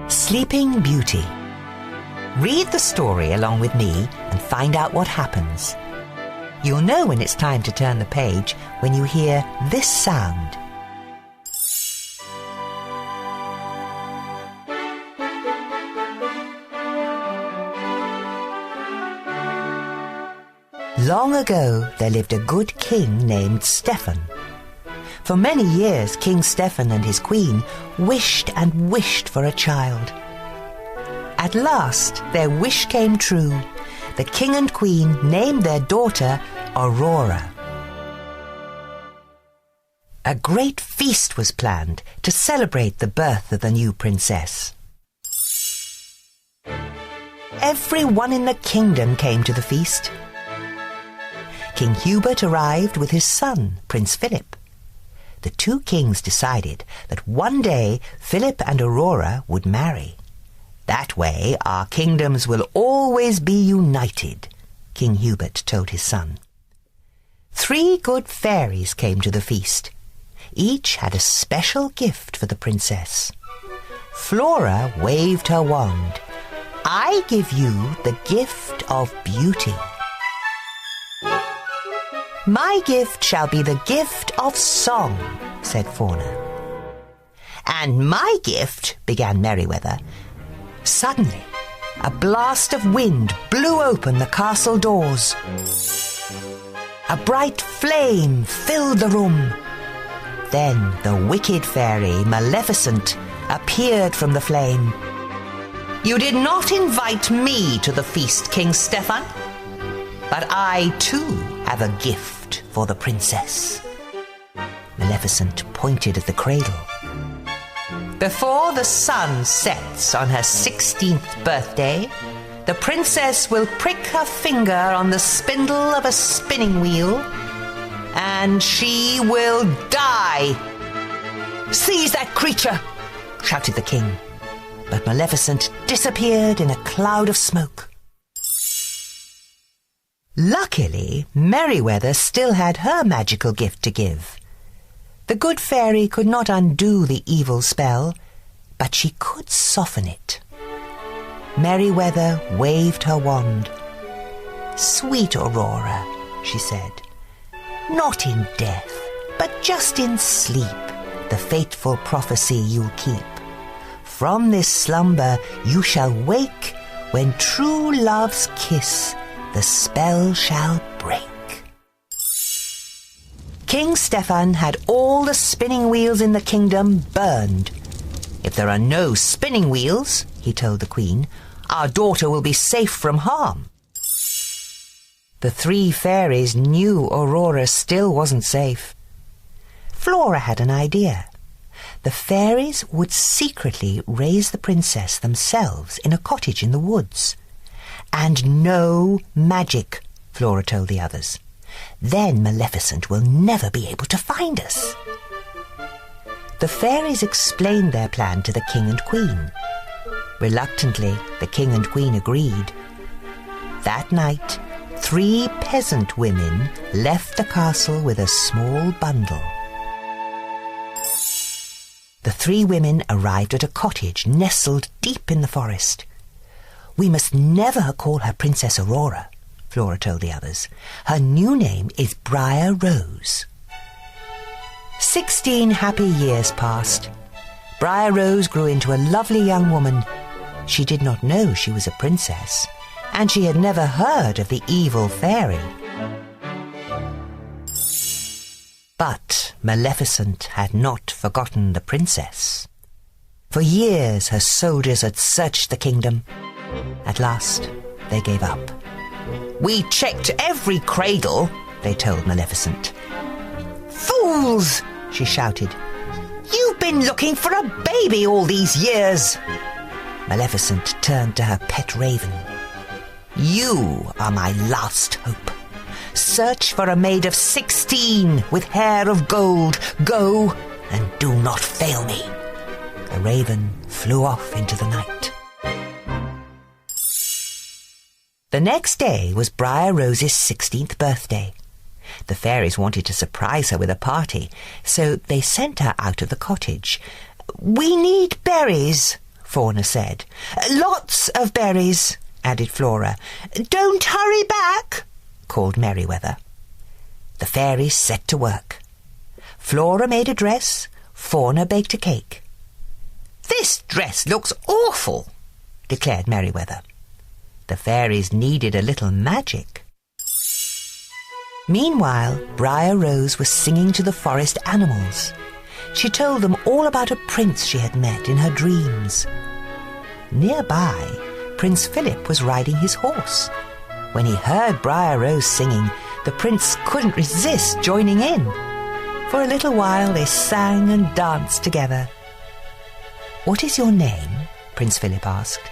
Sleeping Beauty. Read the story along with me and find out what happens. You'll know when it's time to turn the page when you hear this sound. Long ago, there lived a good king named Stephen. For many years, King Stephen and his queen wished and wished for a child. At last, their wish came true. The king and queen named their daughter Aurora. A great feast was planned to celebrate the birth of the new princess. Everyone in the kingdom came to the feast. King Hubert arrived with his son, Prince Philip. The two kings decided that one day Philip and Aurora would marry. That way our kingdoms will always be united, King Hubert told his son. 3 good fairies came to the feast. Each had a special gift for the princess. Flora waved her wand. I give you the gift of beauty. My gift shall be the gift of song, said Fauna. And my gift, began Merryweather. Suddenly, a blast of wind blew open the castle doors. A bright flame filled the room. Then the wicked fairy, Maleficent, appeared from the flame. You did not invite me to the feast, King Stephen, but I too have a gift for the princess. Maleficent pointed at the cradle. Before the sun sets on her 16th birthday, the princess will prick her finger on the spindle of a spinning wheel, and she will die. Seize that creature, shouted the king. But Maleficent disappeared in a cloud of smoke. Luckily, Merryweather still had her magical gift to give. The good fairy could not undo the evil spell, but she could soften it. Merryweather waved her wand. Sweet Aurora, she said, not in death, but just in sleep, the fateful prophecy you'll keep. From this slumber you shall wake, when true love's kiss the spell shall break. King Stephen had all the spinning wheels in the kingdom burned. If there are no spinning wheels, he told the queen, our daughter will be safe from harm. The 3 fairies knew Aurora still wasn't safe. Flora had an idea. The fairies would secretly raise the princess themselves in a cottage in the woods. And no magic, Flora told the others. Then Maleficent will never be able to find us. The fairies explained their plan to the king and queen. Reluctantly, the king and queen agreed. That night, 3 peasant women left the castle with a small bundle. The 3 women arrived at a cottage nestled deep in the forest. We must never call her Princess Aurora, Flora told the others. Her new name is Briar Rose. 16 happy years passed. Briar Rose grew into a lovely young woman. She did not know she was a princess, and she had never heard of the evil fairy. But Maleficent had not forgotten the princess. For years her soldiers had searched the kingdom. At last, they gave up. We checked every cradle, they told Maleficent. Fools, she shouted. You've been looking for a baby all these years. Maleficent turned to her pet raven. You are my last hope. Search for a maid of 16 with hair of gold. Go and do not fail me. The raven flew off into the night. The next day was Briar Rose's 16th birthday. The fairies wanted to surprise her with a party, so they sent her out of the cottage. "We need berries," Fauna said. "Lots of berries," added Flora. "Don't hurry back," called Merryweather. The fairies set to work. Flora made a dress, Fauna baked a cake. "This dress looks awful," declared Merryweather. The fairies needed a little magic. Meanwhile, Briar Rose was singing to the forest animals. She told them all about a prince she had met in her dreams. Nearby, Prince Philip was riding his horse. When he heard Briar Rose singing, the prince couldn't resist joining in. For a little while they sang and danced together. "What is your name?" Prince Philip asked.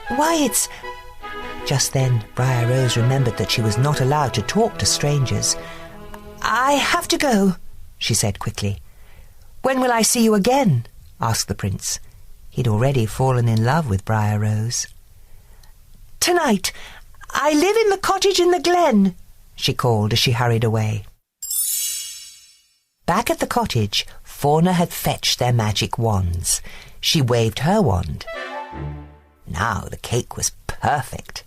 "Why, it's—" Just then, Briar Rose remembered that she was not allowed to talk to strangers. "I have to go," she said quickly. "When will I see you again?" asked the prince. He'd already fallen in love with Briar Rose. "Tonight. I live in the cottage in the glen," she called as she hurried away. Back at the cottage, Fauna had fetched their magic wands. She waved her wand. Now the cake was perfect.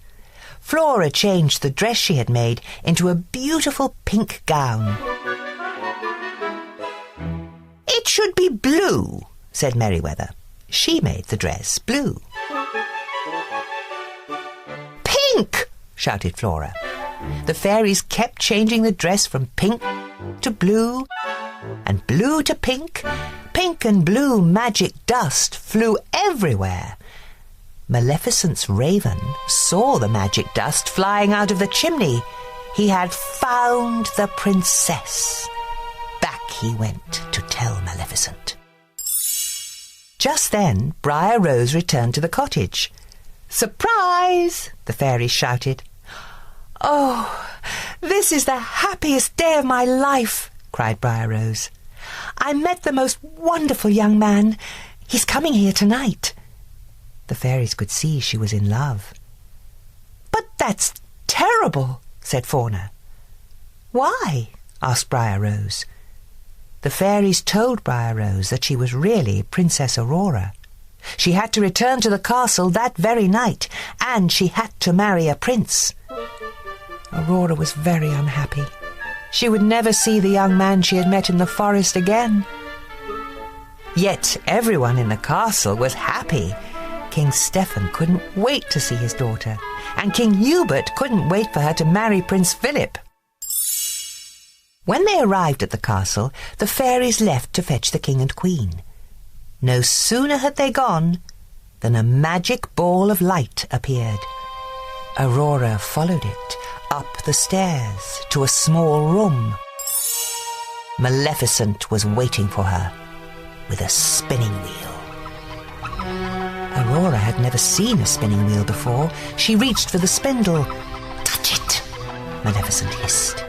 Flora changed the dress she had made into a beautiful pink gown. "It should be blue," said Merryweather. She made the dress blue. "Pink!" shouted Flora. The fairies kept changing the dress from pink to blue, and blue to pink. Pink and blue magic dust flew everywhere. Maleficent's raven saw the magic dust flying out of the chimney. He had found the princess. Back he went to tell Maleficent. Just then, Briar Rose returned to the cottage. "Surprise!" the fairies shouted. "Oh, this is the happiest day of my life," cried Briar Rose. "I met the most wonderful young man. He's coming here tonight." The fairies could see she was in love. "But that's terrible," said Fauna. "Why?" asked Briar Rose. The fairies told Briar Rose that she was really Princess Aurora. She had to return to the castle that very night, and she had to marry a prince. Aurora was very unhappy. She would never see the young man she had met in the forest again. Yet everyone in the castle was happy. King Stephen couldn't wait to see his daughter, and King Hubert couldn't wait for her to marry Prince Philip. When they arrived at the castle, the fairies left to fetch the king and queen. No sooner had they gone than a magic ball of light appeared. Aurora followed it up the stairs to a small room. Maleficent was waiting for her with a spinning wheel. Aurora had never seen a spinning wheel before. She reached for the spindle. "Touch it," Maleficent hissed.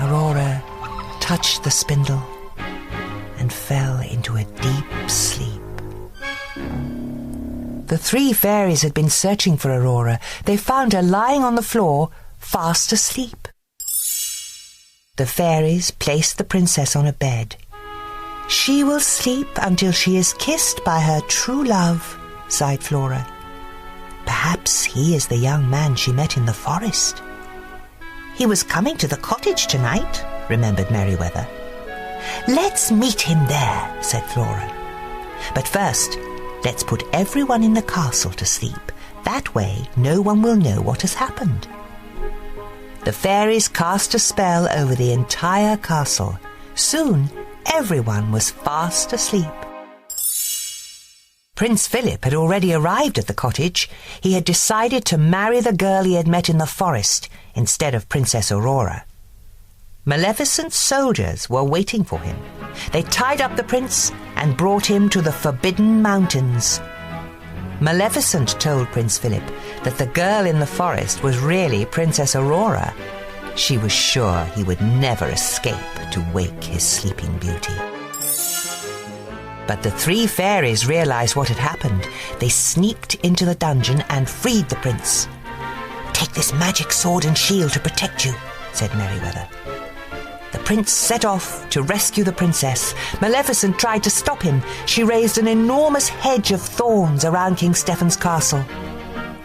Aurora touched the spindle and fell into a deep sleep. The three fairies had been searching for Aurora. They found her lying on the floor, fast asleep. The fairies placed the princess on a bed. "She will sleep until she is kissed by her true love," sighed Flora. "Perhaps he is the young man she met in the forest." "He was coming to the cottage tonight," remembered Merryweather. "Let's meet him there," said Flora. "But first, let's put everyone in the castle to sleep. That way no one will know what has happened." The fairies cast a spell over the entire castle. Soon everyone was fast asleep. Prince Philip had already arrived at the cottage. He had decided to marry the girl he had met in the forest instead of Princess Aurora. Maleficent's soldiers were waiting for him. They tied up the prince and brought him to the Forbidden Mountains. Maleficent told Prince Philip that the girl in the forest was really Princess Aurora. She was sure he would never escape to wake his sleeping beauty. But the three fairies realized what had happened. They sneaked into the dungeon and freed the prince. "Take this magic sword and shield to protect you," said Merryweather. The prince set off to rescue the princess. Maleficent tried to stop him. She raised an enormous hedge of thorns around King Stephen's castle.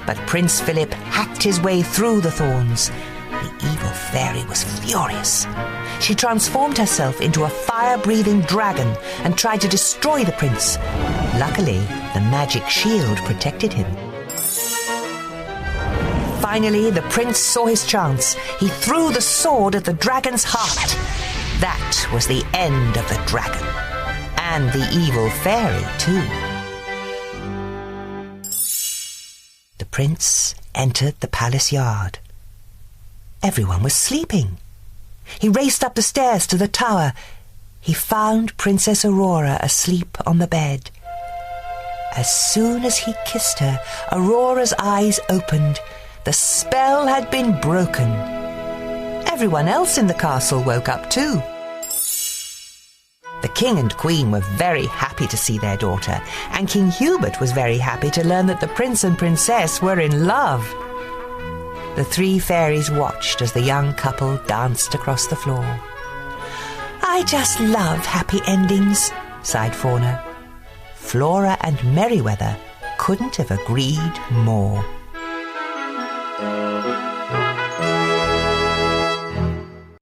But Prince Philip hacked his way through the thorns. The evil fairy was furious. She transformed herself into a fire-breathing dragon and tried to destroy the prince. Luckily, the magic shield protected him. Finally, the prince saw his chance. He threw the sword at the dragon's heart. That was the end of the dragon. And the evil fairy, too. The prince entered the palace yard. Everyone was sleeping. He raced up the stairs to the tower. He found Princess Aurora asleep on the bed. As soon as he kissed her, Aurora's eyes opened. The spell had been broken. Everyone else in the castle woke up too. The king and queen were very happy to see their daughter, and King Hubert was very happy to learn that the prince and princess were in love. The three fairies watched as the young couple danced across the floor. "I just love happy endings," sighed Fauna. Flora and Merryweather couldn't have agreed more.